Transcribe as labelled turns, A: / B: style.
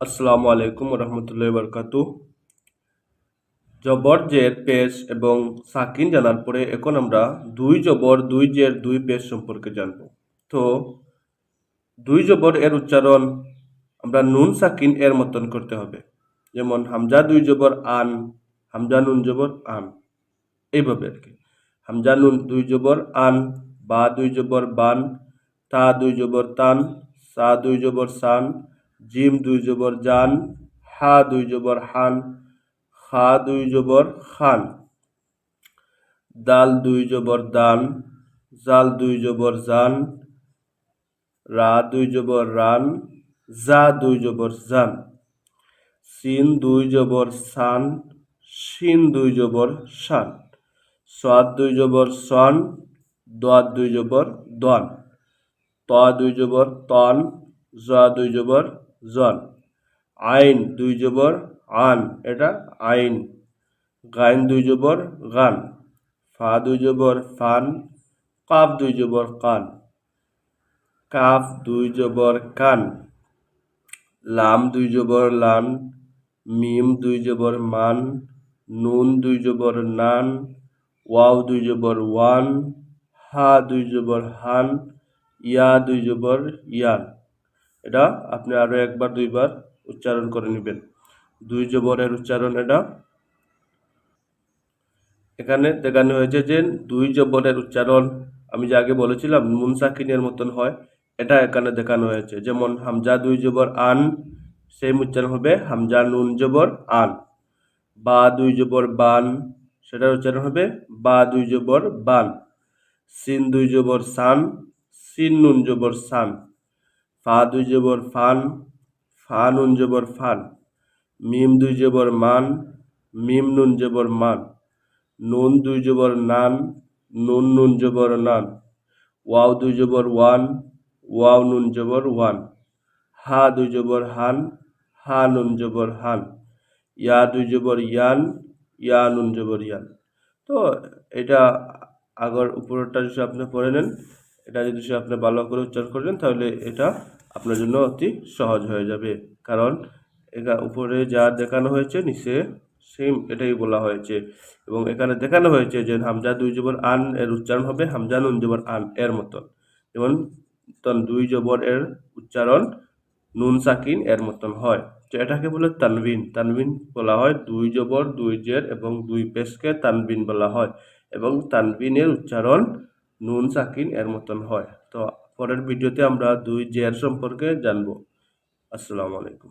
A: আসসালামু আলাইকুম রহমতুল্লাহ বরকাতু। জবর জের পেশ এবং সাকিন জানার পরে এখন আমরা দুই জবর দুই জের দুই পেশ সম্পর্কে জানব। তো দুই জবর এর উচ্চারণ আমরা নুন সাকিন এর মতন করতে হবে। যেমন হামজা দুই জবর আন, হামজা নুন জবর আন, এইভাবে আর কি। হামজা নুন দুই জবর আন, বা দুই জবর বান, তা দুই জবর তান, সা দুই জবর সান, জিম দুই জবর জান, হা দুই জবর হান, খা দুই জবর খান, দাল দুই জবর দান, জাল দুই জবর জান, রা দুই জবর রান, জা দুই জবর জান, সিন দুই জবর সান, শিন দুই জবর শান, সাদ দুই জবর সন, দাদ দুই জবর দন, ত দুই জবর তন, জ দুই জবর জন, আইন দুই জবর আন, এটা আইন, গাইন দুই জবর গান, ফা দুই জবর ফান, কাফ দুই জবর কান, কাফ দুই জবর কান, লাম দুই জবর লান, মিম দুই জবর মান, নুন দুই জবর নান, ওয়াও দুই জবর ওয়ান, হা দুই জবর হান, ইয়া দুই জবর ইয়ান। এটা আপনি আরো একবার দুইবার উচ্চারণ করে নেবেন। দুই জবরের উচ্চারণ এটা। এখানে দেখানো হয়েছে যে দুই জবরের উচ্চারণ আমি যে আগে বলেছিলাম নুন সাকিনের মতন হয়, এটা এখানে দেখানো হয়েছে। যেমন হামজা দুই জবর আন, সেম উচ্চারণ হবে হামজা নুন জবর আন। বা দুই জবর বান, সেটার উচ্চারণ হবে বা দুই জবর বান। সিন দুই জবর সান, সিন নুন জবর সান। ফা দুই জবর ফান, ফা নুন জবর ফান। মিম দুই জবর মান, মিম নুন জবর মান। নুন দুই জবর নান, নুন নুন জবর নান। ওয়াও দুই জবর ওয়ান, ওয়াও নুন জবর ওয়ান। হা দুই জবর হান, হা নুন জবর হান। ইয়া দুই জবর ইয়ান, ইয়া নুন জবর ইয়ান। তো এটা আগর উপরেরটা যদি আপনি পড়ে নেন, এটা যদি আপনি ভালো করে উচ্চারণ করেন তাহলে এটা আপনার জন্য অতি সহজ হয়ে যাবে। কারণ এটা উপরে যা দেখানো হয়েছে নিচে সেম এটাই বলা হয়েছে। এবং এখানে দেখানো হয়েছে যে হামজা দুই জবর আন এর উচ্চারণ হবে হামজা নুন জবর আন এর মতন। যেমন দুই জবর এর উচ্চারণ নুন সাকিন এর মতন হয়। তো এটাকে বলে তানবিন। তানবিন বলা হয় দুই জবর দুই জের এবং দুই পেশকে তানবিন বলা হয়, এবং তানবিনের উচ্চারণ নুন সাকিন এর মতন হয়। তো পরের ভিডিওতে আমরা দুই জের সম্পর্কে জানবো। আসসালামু আলাইকুম।